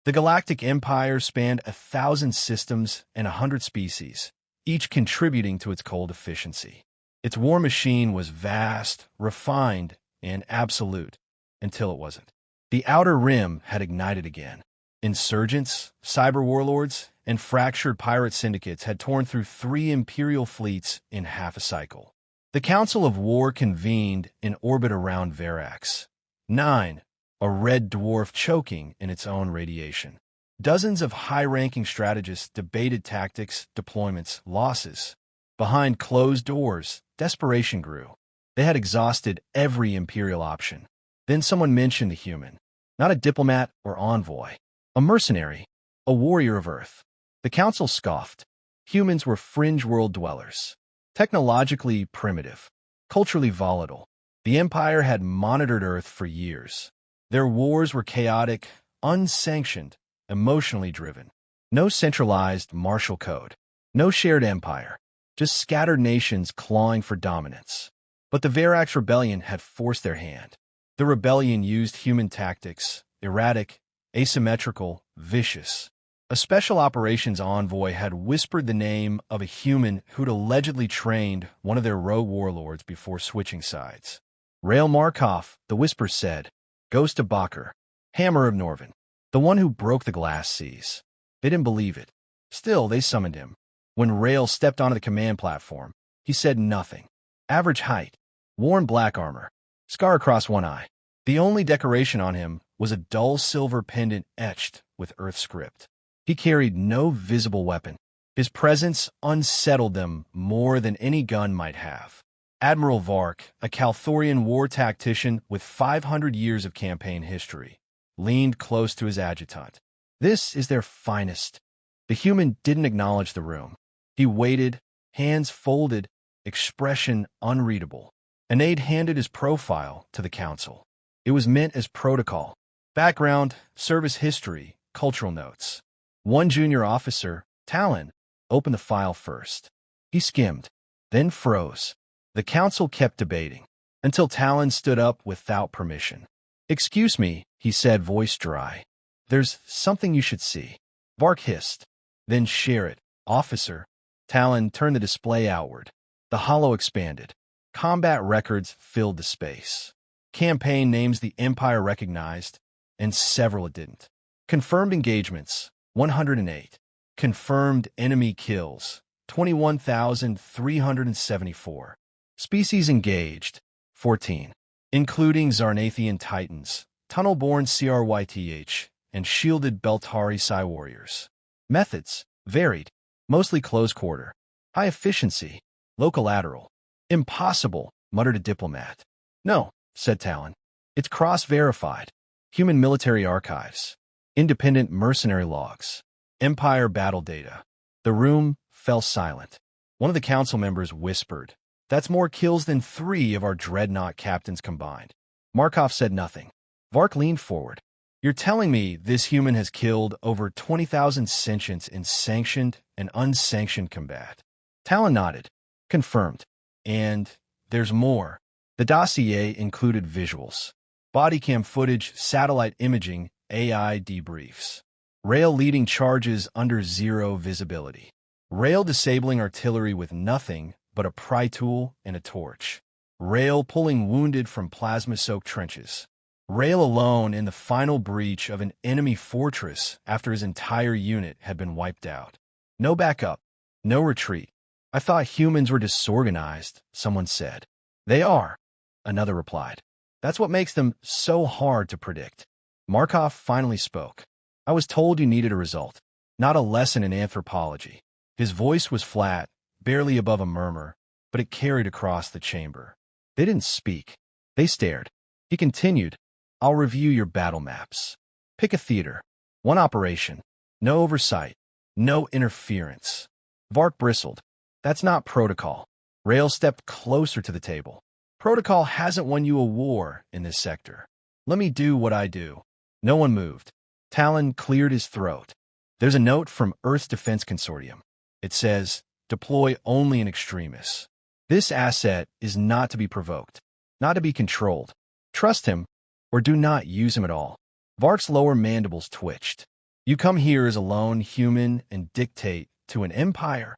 The Galactic Empire spanned 1,000 systems and 100 species, each contributing to its cold efficiency. Its war machine was vast, refined, and absolute, until it wasn't. The Outer Rim had ignited again. Insurgents, cyber warlords, and fractured pirate syndicates had torn through 3 Imperial fleets in half a cycle. The Council of War convened in orbit around Verax. 9. A red dwarf choking in its own radiation. Dozens of high-ranking strategists debated tactics, deployments, losses. Behind closed doors, desperation grew. They had exhausted every Imperial option. Then someone mentioned a human. Not a diplomat or envoy. A mercenary. A warrior of Earth. The Council scoffed. Humans were fringe world dwellers. Technologically primitive. Culturally volatile. The Empire had monitored Earth for years. Their wars were chaotic, unsanctioned, emotionally driven. No centralized martial code. No shared empire. Just scattered nations clawing for dominance. But the Verax Rebellion had forced their hand. The rebellion used human tactics, erratic, asymmetrical, vicious. A special operations envoy had whispered the name of a human who'd allegedly trained one of their rogue warlords before switching sides. Rael Markov, the whisper said, Ghost of Bakur, Hammer of Norvin, the one who broke the glass seas. They didn't believe it. Still, they summoned him. When Rael stepped onto the command platform, he said nothing. Average height, worn black armor, scar across one eye. The only decoration on him was a dull silver pendant etched with Earth script. He carried no visible weapon. His presence unsettled them more than any gun might have. Admiral Vark, a Calthorian war tactician with 500 years of campaign history, leaned close to his adjutant. This is their finest. The human didn't acknowledge the room. He waited, hands folded, expression unreadable. An aide handed his profile to the council. It was meant as protocol. Background, service history, cultural notes. One junior officer, Talon, opened the file first. He skimmed, then froze. The council kept debating, until Talon stood up without permission. Excuse me, he said, voice dry. There's something you should see. Vark hissed. Then share it, officer. Talon turned the display outward. The holo expanded. Combat records filled the space. Campaign names the Empire recognized, and several it didn't. Confirmed engagements, 108. Confirmed enemy kills, 21,374. Species engaged, 14. Including Zarnathian Titans, tunnel-born CRYTH, and shielded Beltari Psi warriors. Methods, varied, mostly close quarter. High efficiency, local-lateral. Impossible, muttered a diplomat. No, said Talon. It's cross-verified. Human military archives. Independent mercenary logs. Empire battle data. The room fell silent. One of the council members whispered, That's more kills than 3 of our dreadnought captains combined. Markov said nothing. Vark leaned forward. You're telling me this human has killed over 20,000 sentients in sanctioned and unsanctioned combat? Talon nodded. Confirmed. And there's more. The dossier included visuals. Body cam footage, satellite imaging, AI debriefs. Rail leading charges under 0 visibility. Rail disabling artillery with nothing but a pry tool and a torch. Rail pulling wounded from plasma-soaked trenches. Rail alone in the final breach of an enemy fortress after his entire unit had been wiped out. No backup. No retreat. I thought humans were disorganized, someone said. They are, another replied. That's what makes them so hard to predict. Markov finally spoke. I was told you needed a result, not a lesson in anthropology. His voice was flat, barely above a murmur, but it carried across the chamber. They didn't speak. They stared. He continued, I'll review your battle maps. Pick a theater. One operation. No oversight. No interference. Vark bristled. That's not protocol. Rail stepped closer to the table. Protocol hasn't won you a war in this sector. Let me do what I do. No one moved. Talon cleared his throat. There's a note from Earth's Defense Consortium. It says, deploy only in extremis. This asset is not to be provoked, not to be controlled. Trust him, or do not use him at all. Vark's lower mandibles twitched. You come here as a lone human and dictate to an empire?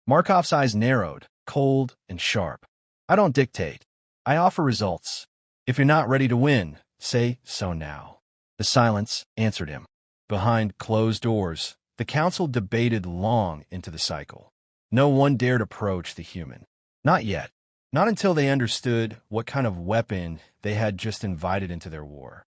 Markov's eyes narrowed, cold and sharp. I don't dictate. I offer results. If you're not ready to win, say so now. The silence answered him. Behind closed doors, the council debated long into the cycle. No one dared approach the human. Not yet. Not until they understood what kind of weapon they had just invited into their war.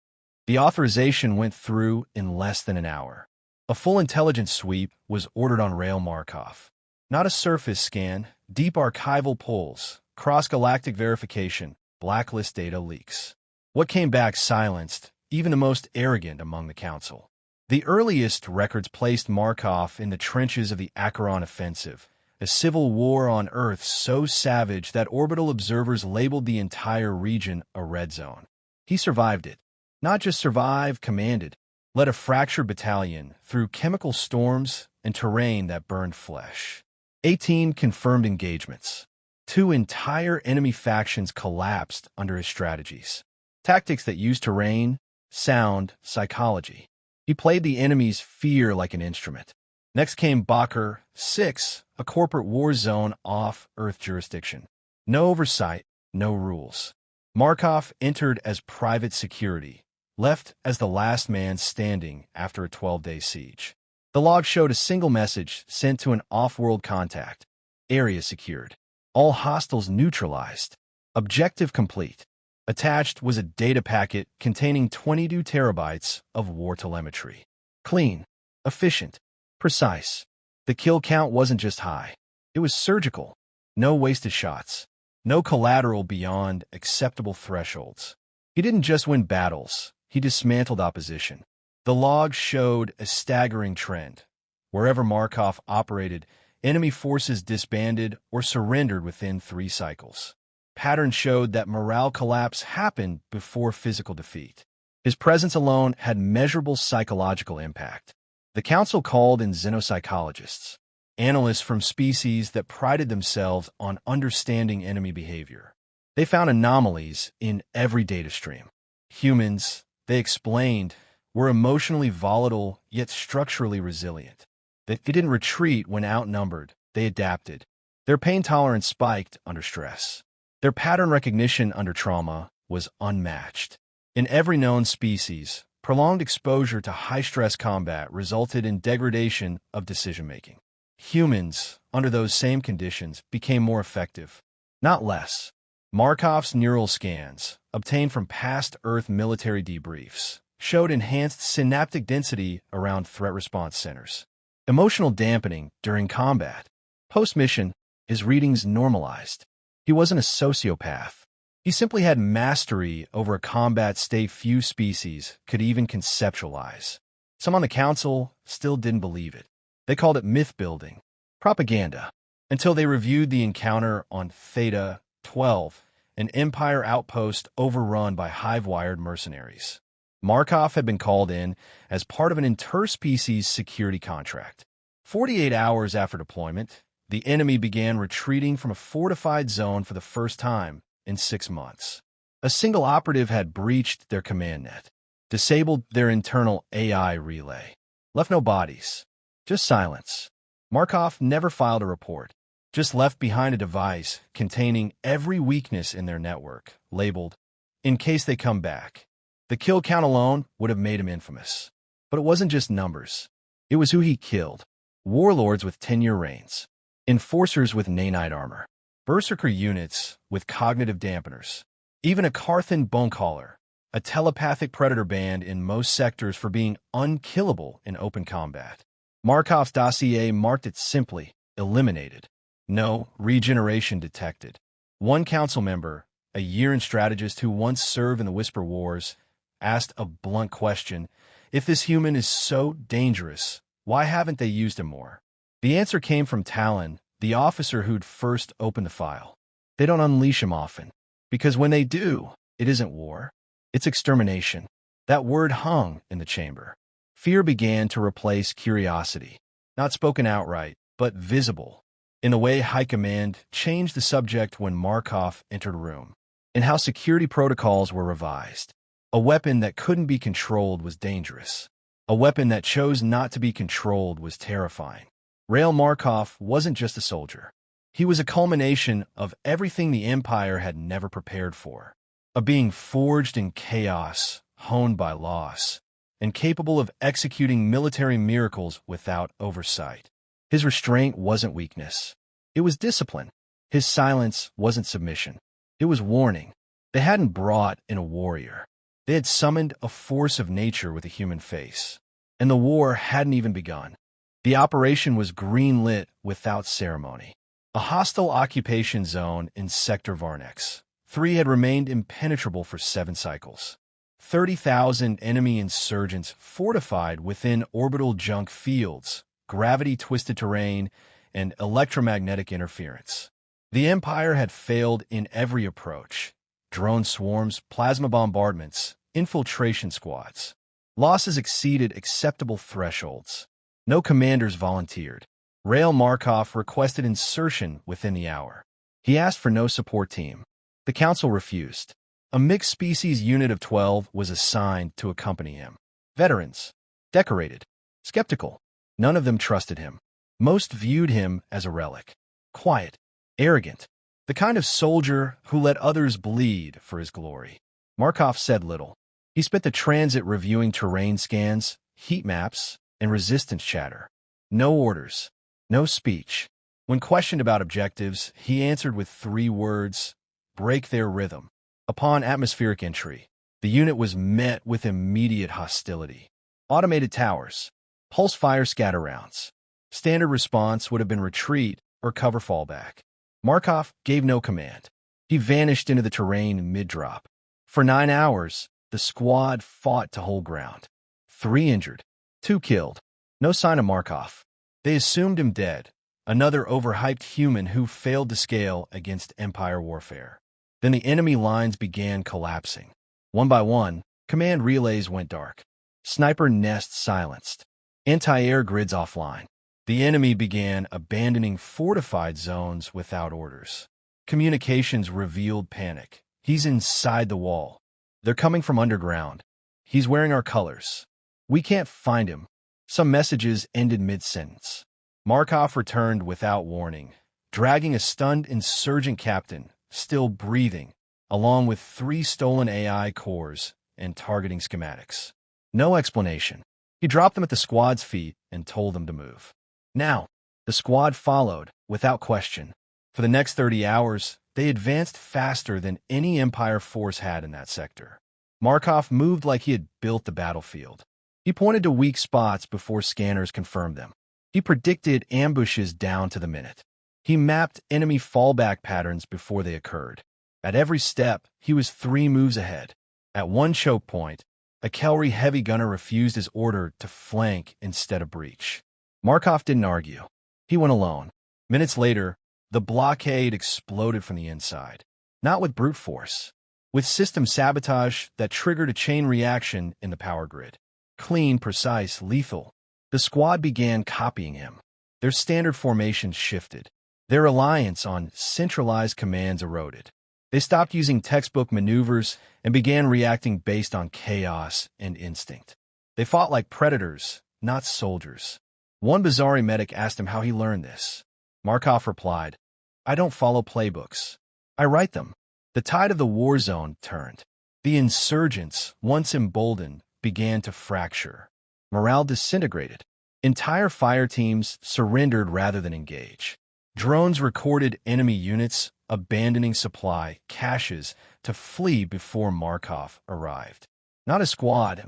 The authorization went through in less than an hour. A full intelligence sweep was ordered on Rael Markov. Not a surface scan, deep archival polls, cross-galactic verification, blacklist data leaks. What came back silenced even the most arrogant among the council. The earliest records placed Markov in the trenches of the Acheron Offensive, a civil war on Earth so savage that orbital observers labeled the entire region a red zone. He survived it. Not just survived, commanded. Led a fractured battalion through chemical storms and terrain that burned flesh. 18 confirmed engagements. 2 entire enemy factions collapsed under his strategies. Tactics that used terrain, sound, psychology. He played the enemy's fear like an instrument. Next came Bakr 6, a corporate war zone off Earth jurisdiction. No oversight, no rules. Markov entered as private security, left as the last man standing after a 12-day siege. The log showed a single message sent to an off-world contact. Area secured. All hostiles neutralized. Objective complete. Attached was a data packet containing 22 terabytes of war telemetry. Clean, efficient, precise. The kill count wasn't just high. It was surgical. No wasted shots. No collateral beyond acceptable thresholds. He didn't just win battles. He dismantled opposition. The log showed a staggering trend. Wherever Markov operated, enemy forces disbanded or surrendered within 3 cycles. Patterns showed that morale collapse happened before physical defeat. His presence alone had measurable psychological impact. The council called in xenopsychologists, analysts from species that prided themselves on understanding enemy behavior. They found anomalies in every data stream. Humans, they explained, were emotionally volatile yet structurally resilient. They didn't retreat when outnumbered, they adapted. Their pain tolerance spiked under stress. Their pattern recognition under trauma was unmatched. In every known species, prolonged exposure to high-stress combat resulted in degradation of decision-making. Humans, under those same conditions, became more effective, not less. Markov's neural scans, obtained from past Earth military debriefs, showed enhanced synaptic density around threat response centers. Emotional dampening during combat. Post-mission, his readings normalized. He wasn't a sociopath. He simply had mastery over a combat state few species could even conceptualize. Some on the council still didn't believe it. They called it myth-building, propaganda, until they reviewed the encounter on Theta 12, an Empire outpost overrun by hive-wired mercenaries. Markov had been called in as part of an interspecies security contract. 48 hours after deployment, the enemy began retreating from a fortified zone for the first time in 6 months. A single operative had breached their command net, disabled their internal AI relay, left no bodies, just silence. Markov never filed a report, just left behind a device containing every weakness in their network, labeled, in case they come back. The kill count alone would have made him infamous. But it wasn't just numbers. It was who he killed. Warlords with 10-year reigns. Enforcers with nanite armor. Berserker units with cognitive dampeners. Even a Carthan bonecaller, a telepathic predator banned in most sectors for being unkillable in open combat. Markov's dossier marked it simply, eliminated. No regeneration detected. One council member, a year-in strategist who once served in the Whisper Wars, asked a blunt question: if this human is so dangerous, why haven't they used him more? The answer came from Talon, the officer who'd first opened the file. They don't unleash him often, because when they do, it isn't war. It's extermination. That word hung in the chamber. Fear began to replace curiosity, not spoken outright, but visible, in the way High Command changed the subject when Markov entered a room, and how security protocols were revised. A weapon that couldn't be controlled was dangerous. A weapon that chose not to be controlled was terrifying. Rael Markov wasn't just a soldier. He was a culmination of everything the Empire had never prepared for. A being forged in chaos, honed by loss, and capable of executing military miracles without oversight. His restraint wasn't weakness. It was discipline. His silence wasn't submission. It was warning. They hadn't brought in a warrior. They had summoned a force of nature with a human face. And the war hadn't even begun. The operation was green-lit without ceremony. A hostile occupation zone in Sector Varnex. 3 had remained impenetrable for 7 cycles. 30,000 enemy insurgents fortified within orbital junk fields, gravity-twisted terrain, and electromagnetic interference. The Empire had failed in every approach. Drone swarms, plasma bombardments, infiltration squads. Losses exceeded acceptable thresholds. No commanders volunteered. Rael Markov requested insertion within the hour. He asked for no support team. The council refused. A mixed-species unit of 12 was assigned to accompany him. Veterans. Decorated. Skeptical. None of them trusted him. Most viewed him as a relic. Quiet. Arrogant. The kind of soldier who let others bleed for his glory. Markov said little. He spent the transit reviewing terrain scans, heat maps, and resistance chatter. No orders. No speech. When questioned about objectives, he answered with 3 words: break their rhythm. Upon atmospheric entry, the unit was met with immediate hostility. Automated towers. Pulse fire scatter rounds. Standard response would have been retreat or cover fallback. Markov gave no command. He vanished into the terrain mid-drop. For 9 hours, the squad fought to hold ground. 3 injured. 2 killed. No sign of Markov. They assumed him dead, another overhyped human who failed to scale against Empire warfare. Then the enemy lines began collapsing. One by one, command relays went dark. Sniper nests silenced. Anti-air grids offline. The enemy began abandoning fortified zones without orders. Communications revealed panic. He's inside the wall. They're coming from underground. He's wearing our colors. We can't find him. Some messages ended mid-sentence. Markov returned without warning, dragging a stunned insurgent captain, still breathing, along with 3 stolen AI cores and targeting schematics. No explanation. He dropped them at the squad's feet and told them to move. Now, the squad followed, without question. For the next 30 hours, they advanced faster than any Empire force had in that sector. Markov moved like he had built the battlefield. He pointed to weak spots before scanners confirmed them. He predicted ambushes down to the minute. He mapped enemy fallback patterns before they occurred. At every step, he was 3 moves ahead. At one choke point, a Kelry heavy gunner refused his order to flank instead of breach. Markov didn't argue. He went alone. Minutes later, the blockade exploded from the inside. Not with brute force. With system sabotage that triggered a chain reaction in the power grid. Clean, precise, lethal. The squad began copying him. Their standard formations shifted. Their reliance on centralized commands eroded. They stopped using textbook maneuvers and began reacting based on chaos and instinct. They fought like predators, not soldiers. One Bizarre medic asked him how he learned this. Markov replied, "I don't follow playbooks. I write them." The tide of the war zone turned. The insurgents, once emboldened, began to fracture. Morale disintegrated. Entire fire teams surrendered rather than engage. Drones recorded enemy units abandoning supply caches to flee before Markov arrived. Not a squad.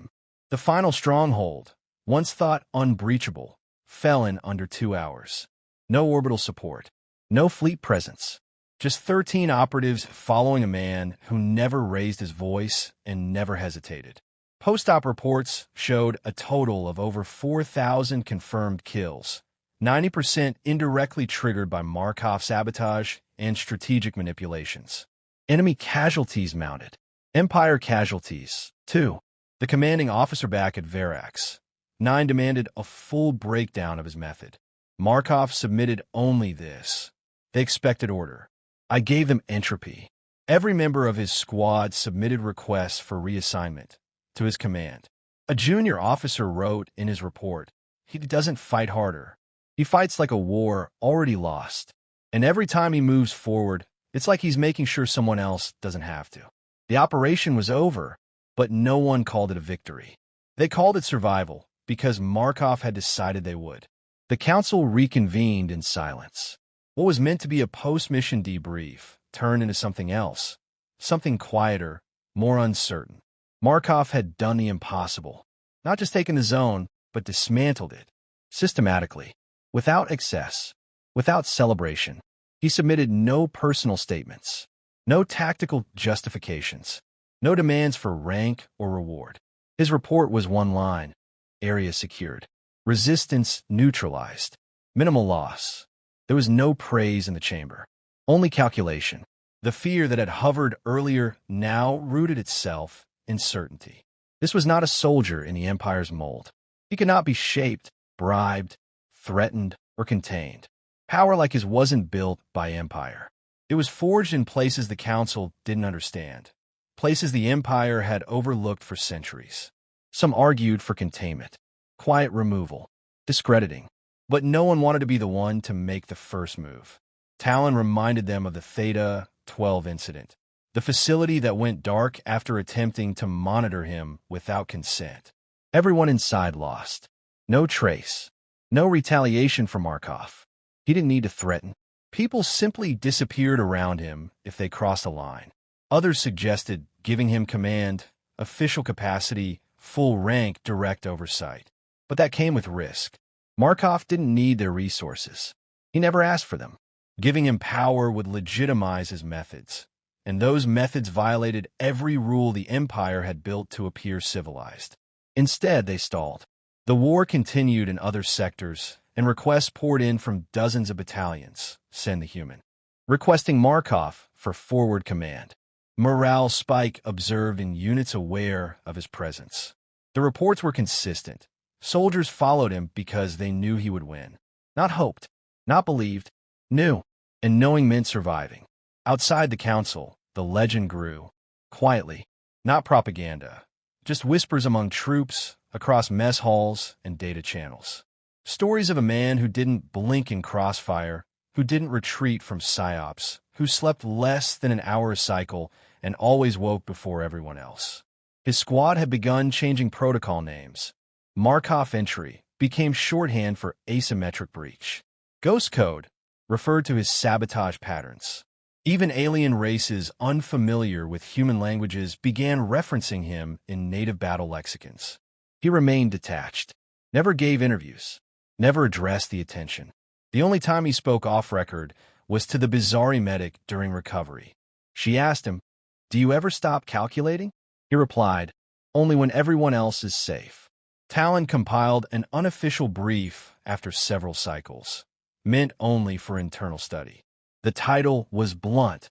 The final stronghold, once thought unbreachable, fell in under 2 hours. No orbital support. No fleet presence. Just 13 operatives following a man who never raised his voice and never hesitated. Post-op reports showed a total of over 4,000 confirmed kills, 90% indirectly triggered by Markov sabotage and strategic manipulations. Enemy casualties mounted. Empire casualties, 2. The commanding officer back at Verax. 9 demanded a full breakdown of his method. Markov submitted only this. They expected order. I gave them entropy. Every member of his squad submitted requests for reassignment to his command. A junior officer wrote in his report, "He doesn't fight harder. He fights like a war already lost. And every time he moves forward, it's like he's making sure someone else doesn't have to." The operation was over, but no one called it a victory. They called it survival because Markov had decided they would. The council reconvened in silence. What was meant to be a post-mission debrief turned into something else, something quieter, more uncertain. Markov had done the impossible, not just taken the zone, but dismantled it, systematically, without excess, without celebration. He submitted no personal statements, no tactical justifications, no demands for rank or reward. His report was one line: area secured, resistance neutralized, minimal loss. There was no praise in the chamber, only calculation. The fear that had hovered earlier now rooted itself in certainty. This was not a soldier in the Empire's mold. He could not be shaped, bribed, threatened, or contained. Power like his wasn't built by Empire. It was forged in places the Council didn't understand, places the Empire had overlooked for centuries. Some argued for containment, quiet removal, discrediting. But no one wanted to be the one to make the first move. Talon reminded them of the Theta 12 incident, the facility that went dark after attempting to monitor him without consent. Everyone inside lost. No trace. No retaliation from Markov. He didn't need to threaten. People simply disappeared around him if they crossed a line. Others suggested giving him command, official capacity, full rank, direct oversight. But that came with risk. Markov didn't need their resources. He never asked for them. Giving him power would legitimize his methods, and those methods violated every rule the Empire had built to appear civilized. Instead, they stalled. The war continued in other sectors, and requests poured in from dozens of battalions, send the human, requesting Markov for forward command. Morale spike observed in units aware of his presence. The reports were consistent. Soldiers followed him because they knew he would win. Not hoped, not believed, knew. And knowing meant surviving. Outside the council, the legend grew. Quietly. Not propaganda. Just whispers among troops, across mess halls and data channels. Stories of a man who didn't blink in crossfire, who didn't retreat from psyops, who slept less than an hour a cycle and always woke before everyone else. His squad had begun changing protocol names. Markov entry became shorthand for asymmetric breach. Ghost code referred to his sabotage patterns. Even alien races unfamiliar with human languages began referencing him in native battle lexicons. He remained detached, never gave interviews, never addressed the attention. The only time he spoke off-record was to the Bizarre medic during recovery. She asked him, "Do you ever stop calculating?" He replied, "Only when everyone else is safe." Talon compiled an unofficial brief after several cycles, meant only for internal study. The title was blunt,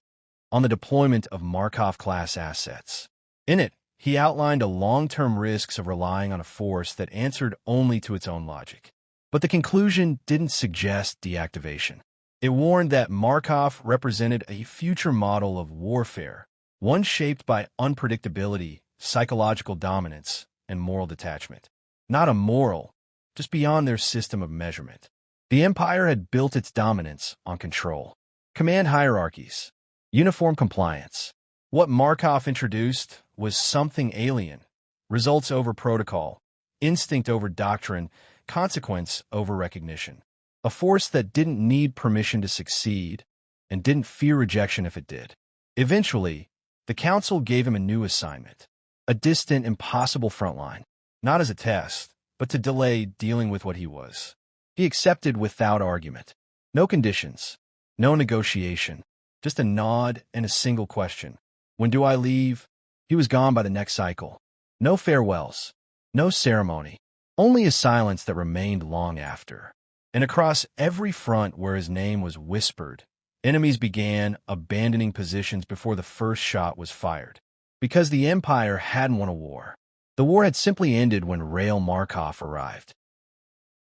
on the deployment of Markov-class assets. In it, he outlined the long-term risks of relying on a force that answered only to its own logic. But the conclusion didn't suggest deactivation. It warned that Markov represented a future model of warfare, one shaped by unpredictability, psychological dominance, and moral detachment. Not immoral, just beyond their system of measurement. The Empire had built its dominance on control, command hierarchies, uniform compliance. What Markov introduced was something alien: results over protocol, instinct over doctrine, consequence over recognition. A force that didn't need permission to succeed and didn't fear rejection if it did. Eventually, the Council gave him a new assignment, a distant, impossible frontline, not as a test, but to delay dealing with what he was. He accepted without argument. No conditions, no negotiation, just a nod and a single question. "When do I leave?" He was gone by the next cycle. No farewells, no ceremony, only a silence that remained long after. And across every front where his name was whispered, enemies began abandoning positions before the first shot was fired. Because the Empire hadn't won a war. The war had simply ended when Rael Markov arrived.